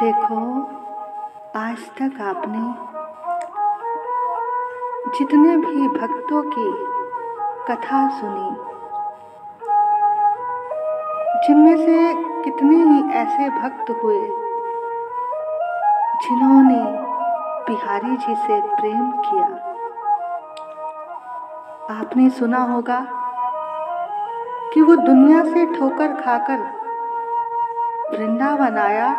देखो, आज तक आपने जितने भी भक्तों की कथा सुनी, जिनमें से कितने ही ऐसे भक्त हुए जिन्होंने बिहारी जी से प्रेम किया। आपने सुना होगा कि वो दुनिया से ठोकर खाकर वृंदावन आया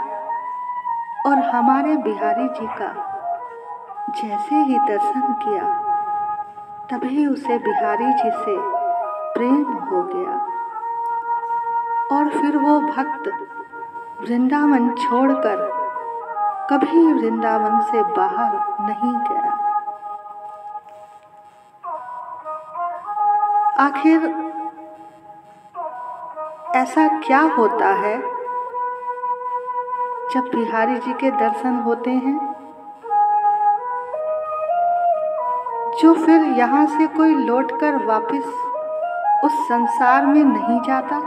और हमारे बिहारी जी का जैसे ही दर्शन किया तभी उसे बिहारी जी से प्रेम हो गया और फिर वो भक्त वृंदावन छोड़कर कभी वृंदावन से बाहर नहीं गया। आखिर ऐसा क्या होता है जब बिहारी जी के दर्शन होते हैं जो फिर यहाँ से कोई लौटकर वापस उस संसार में नहीं जाता?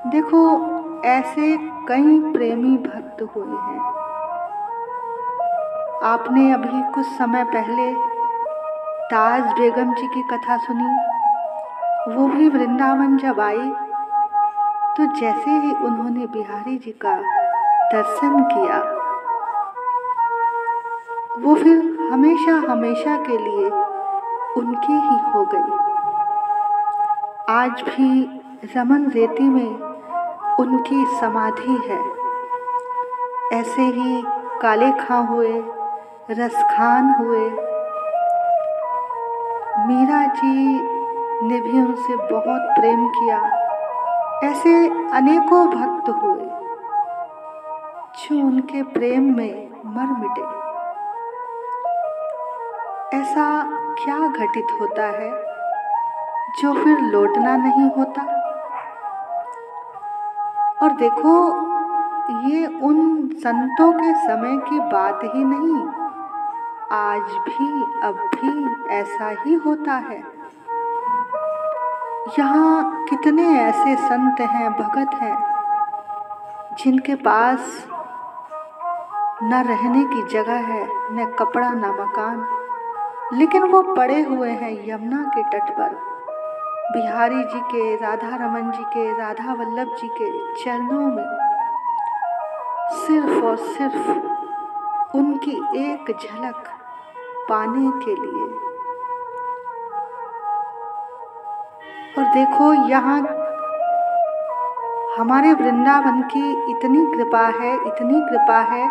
देखो, ऐसे कई प्रेमी भक्त हुए हैं। आपने अभी कुछ समय पहले ताज बेगम जी की कथा सुनी। वो भी वृंदावन जब आई तो जैसे ही उन्होंने बिहारी जी का दर्शन किया वो फिर हमेशा हमेशा के लिए उनकी ही हो गई। आज भी रमन रेती में उनकी समाधि है। ऐसे ही काले खां हुए, रसखान हुए, मीरा जी ने भी उनसे बहुत प्रेम किया। ऐसे अनेकों भक्त हुए जो उनके प्रेम में मर मिटे। ऐसा क्या घटित होता है जो फिर लौटना नहीं होता? और देखो, ये उन संतों के समय की बात ही नहीं, आज भी अब भी ऐसा ही होता है। यहाँ कितने ऐसे संत हैं, भगत हैं जिनके पास न रहने की जगह है, न कपड़ा, न मकान, लेकिन वो पड़े हुए हैं यमुना के तट पर बिहारी जी के, राधा रमन जी के, राधा वल्लभ जी के चरणों में, सिर्फ और सिर्फ उनकी एक झलक पाने के लिए। और देखो, यहाँ हमारे वृंदावन की इतनी कृपा है, इतनी कृपा है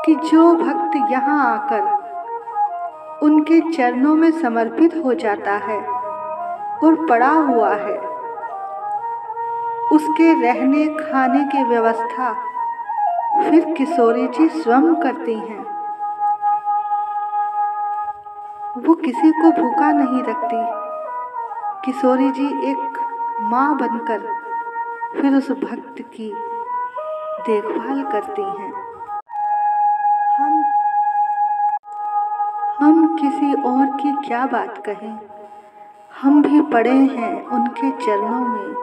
कि जो भक्त यहाँ आकर उनके चरणों में समर्पित हो जाता है और पड़ा हुआ है, उसके रहने खाने की व्यवस्था फिर किशोरी जी स्वयं करती हैं। वो किसी को भूखा नहीं रखती। किशोरी जी एक माँ बनकर फिर उस भक्त की देखभाल करती हैं। हम किसी और की क्या बात कहें, हम भी पड़े हैं उनके चरणों में।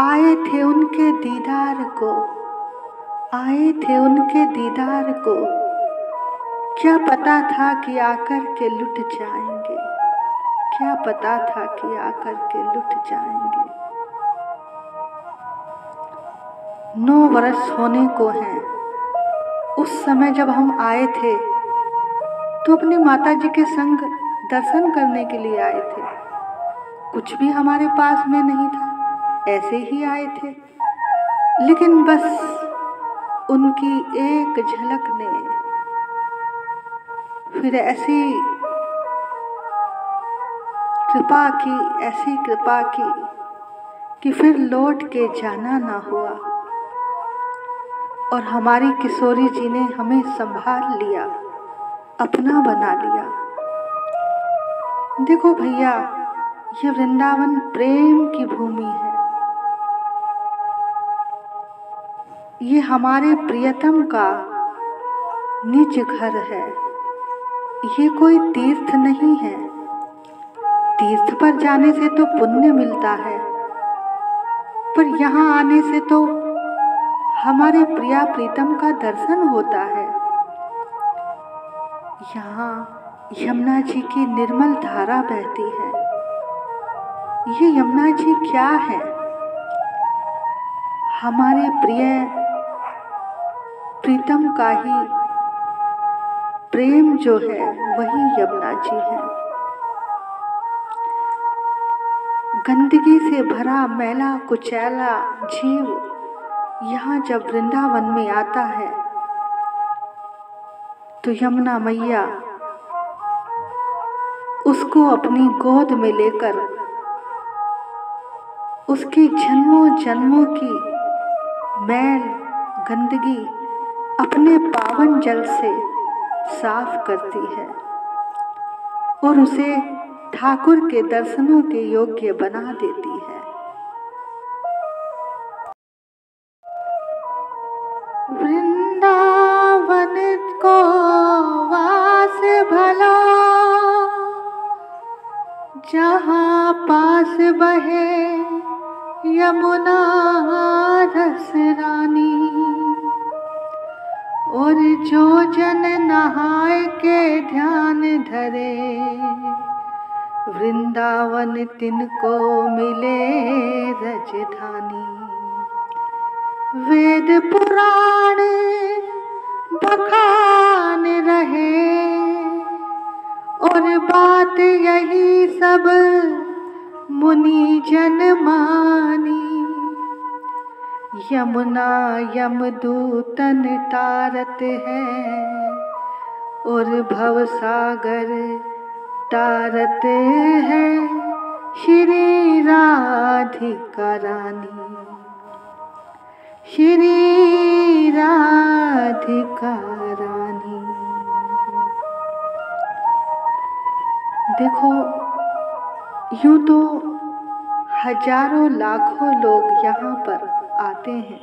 आए थे उनके दीदार को, आए थे उनके दीदार को, क्या पता था कि आकर के लुट जाएंगे, क्या पता था कि आकर के लुट जाएंगे। 9 वर्ष होने को हैं। उस समय जब हम आए थे तो अपनी माता जी के संग दर्शन करने के लिए आए थे। कुछ भी हमारे पास में नहीं था, ऐसे ही आए थे, लेकिन बस उनकी एक झलक ने फिर ऐसी कृपा की, ऐसी कृपा की कि फिर लौट के जाना ना हुआ और हमारी किशोरी जी ने हमें संभाल लिया, अपना बना लिया। देखो भैया, ये वृंदावन प्रेम की भूमि है। ये हमारे प्रियतम का निज घर है। ये कोई तीर्थ नहीं है। तीर्थ पर जाने से तो पुण्य मिलता है, पर यहाँ आने से तो हमारे प्रिया प्रीतम का दर्शन होता है। यहाँ यमुना जी की निर्मल धारा बहती है। ये यमुना जी क्या है? हमारे प्रिय प्रीतम का ही प्रेम जो है वही यमुना जी है। गंदगी से भरा मैला कुचैला जीव यहाँ जब वृंदावन में आता है तो यमुना मैया उसको अपनी गोद में लेकर उसकी जन्मों जन्मों की मैल गंदगी अपने पावन जल से साफ करती है और उसे ठाकुर के दर्शनों के योग्य बना देती है। वृंदावन को वास भला जहाँ पास बहे यमुना रस रानी, और जो जन नहाय के ध्यान धरे वृंदावन तिनको मिले रजधानी। वेद पुराण बखान रहे और बात यही सब मुनि जन मानी। यमुना यमदूतन तारत है और भवसागर तारत है श्री राधिका रानी, श्री राधिका रानी। देखो, यूं तो हजारों लाखों लोग यहाँ पर आते हैं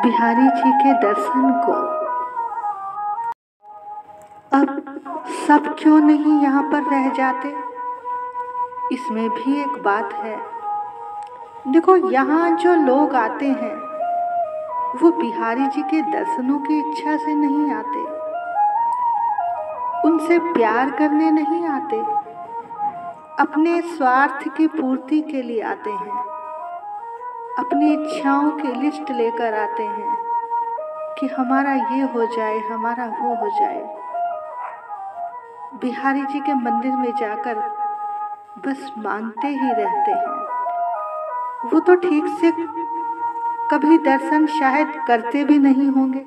बिहारी जी के दर्शन को। अब सब क्यों नहीं यहाँ पर रह जाते? इसमें भी एक बात है। देखो, यहाँ जो लोग आते हैं वो बिहारी जी के दर्शनों की इच्छा से नहीं आते, उनसे प्यार करने नहीं आते, अपने स्वार्थ की पूर्ति के लिए आते हैं, अपनी इच्छाओं की लिस्ट लेकर आते हैं कि हमारा ये हो जाए, हमारा वो हो जाए। बिहारी जी के मंदिर में जाकर बस मांगते ही रहते हैं। वो तो ठीक से कभी दर्शन शायद करते भी नहीं होंगे।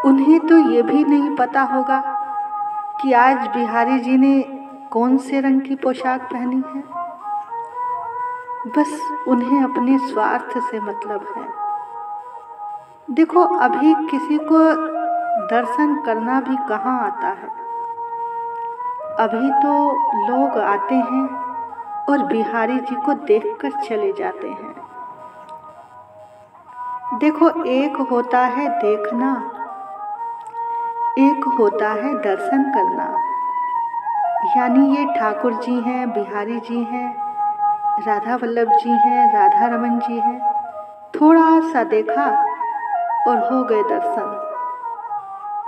उन्हें तो ये भी नहीं पता होगा कि आज बिहारी जी ने कौन से रंग की पोशाक पहनी है। बस उन्हें अपने स्वार्थ से मतलब है। देखो, अभी किसी को दर्शन करना भी कहाँ आता है। अभी तो लोग आते हैं और बिहारी जी को देखकर चले जाते हैं। देखो, एक होता है देखना, एक होता है दर्शन करना। यानी ये ठाकुर जी हैं, बिहारी जी हैं, राधा वल्लभ जी हैं, राधा रमन जी हैं। थोड़ा सा देखा और हो गए दर्शन।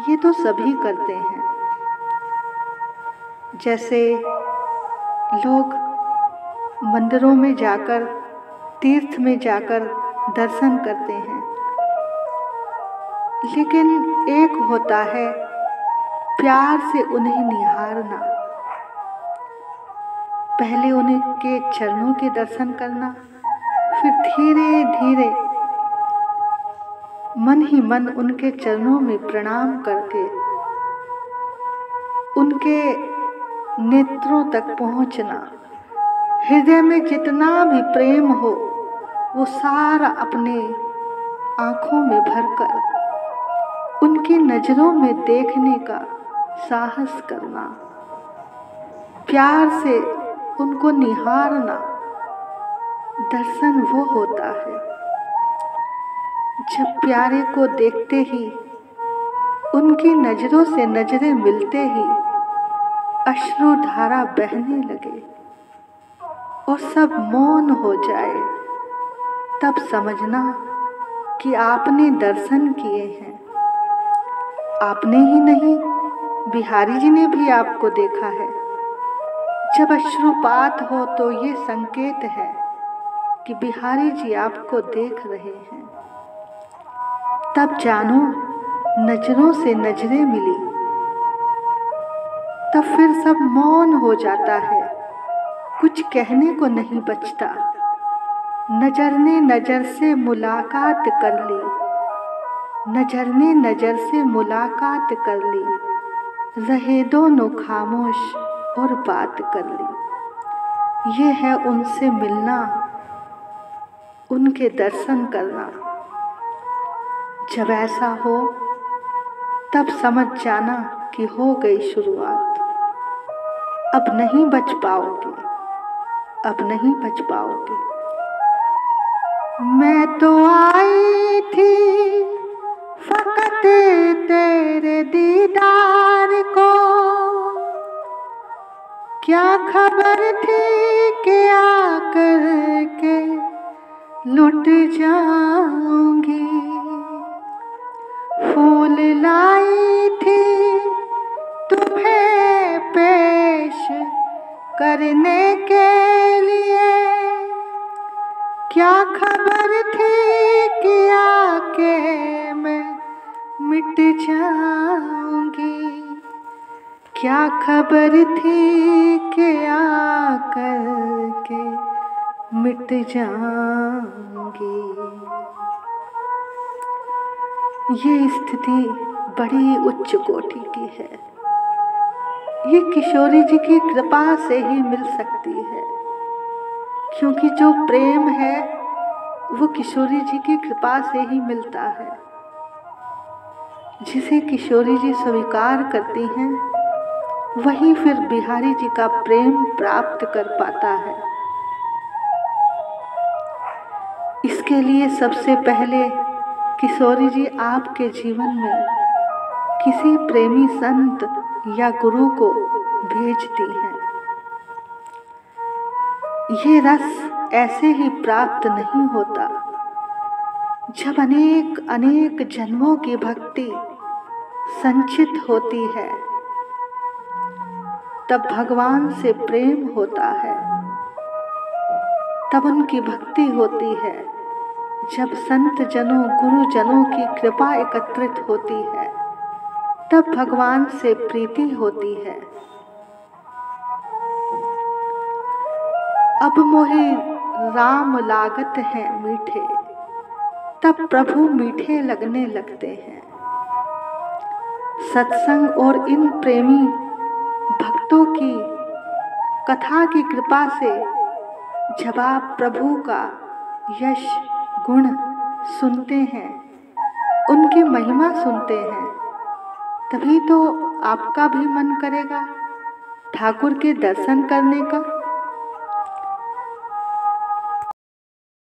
ये तो सभी करते हैं। जैसे लोग मंदिरों में जाकर, तीर्थ में जाकर दर्शन करते हैं, लेकिन एक होता है प्यार से उन्हें निहारना। पहले उनके चरणों के दर्शन करना, फिर धीरे धीरे मन ही मन उनके चरणों में प्रणाम करके उनके नेत्रों तक पहुंचना। हृदय में जितना भी प्रेम हो वो सारा अपने आँखों में भरकर उनकी नजरों में देखने का साहस करना, प्यार से उनको निहारना। दर्शन वो होता है जब प्यारे को देखते ही, उनकी नजरों से नजरें मिलते ही अश्रुधारा बहने लगे और सब मौन हो जाए, तब समझना कि आपने दर्शन किए हैं। आपने ही नहीं, बिहारी जी ने भी आपको देखा है। जब अश्रुपात हो तो ये संकेत है कि बिहारी जी आपको देख रहे हैं। तब जानो नजरों से नजरें मिली, तब फिर सब मौन हो जाता है, कुछ कहने को नहीं बचता। नजर ने नजर से मुलाकात कर ली, नजर ने नजर से मुलाकात कर ली, रहे दोनों खामोश और बात कर ली। ये है उनसे मिलना, उनके दर्शन करना। जब ऐसा हो तब समझ जाना कि हो गई शुरुआत। अब नहीं बच पाओगे, अब नहीं बच पाओगे। मैं तो आई थी फकत तेरे दीदार को, क्या खबर थी कि आकर के लुट जाऊंगी। फूल लाई थी तुम्हें पेश करने के लिए, क्या खबर थी कि आके मैं मिट जाऊंगी। क्या खबर थी कि आकर के मिट जाऊंगी। ये स्थिति बड़ी उच्च कोटि की है। ये किशोरी जी की कृपा से ही मिल सकती है, क्योंकि जो प्रेम है वो किशोरी जी की कृपा से ही मिलता है। जिसे किशोरी जी स्वीकार करती हैं वही फिर बिहारी जी का प्रेम प्राप्त कर पाता है। इसके लिए सबसे पहले किशोरी जी आपके जीवन में किसी प्रेमी संत या गुरु को भेजती हैं। ये रस ऐसे ही प्राप्त नहीं होता। जब अनेक अनेक जन्मों की भक्ति संचित होती है तब भगवान से प्रेम होता है, तब उनकी भक्ति होती है। जब संत जनों गुरुजनों की कृपा एकत्रित होती है तब भगवान से प्रीति होती है। अब मोहे राम लागत हैं मीठे, तब प्रभु मीठे लगने लगते हैं। सत्संग और इन प्रेमी भक्तों की कथा की कृपा से जब आप प्रभु का यश गुण सुनते हैं, उनकी महिमा सुनते हैं, तभी तो आपका भी मन करेगा ठाकुर के दर्शन करने का।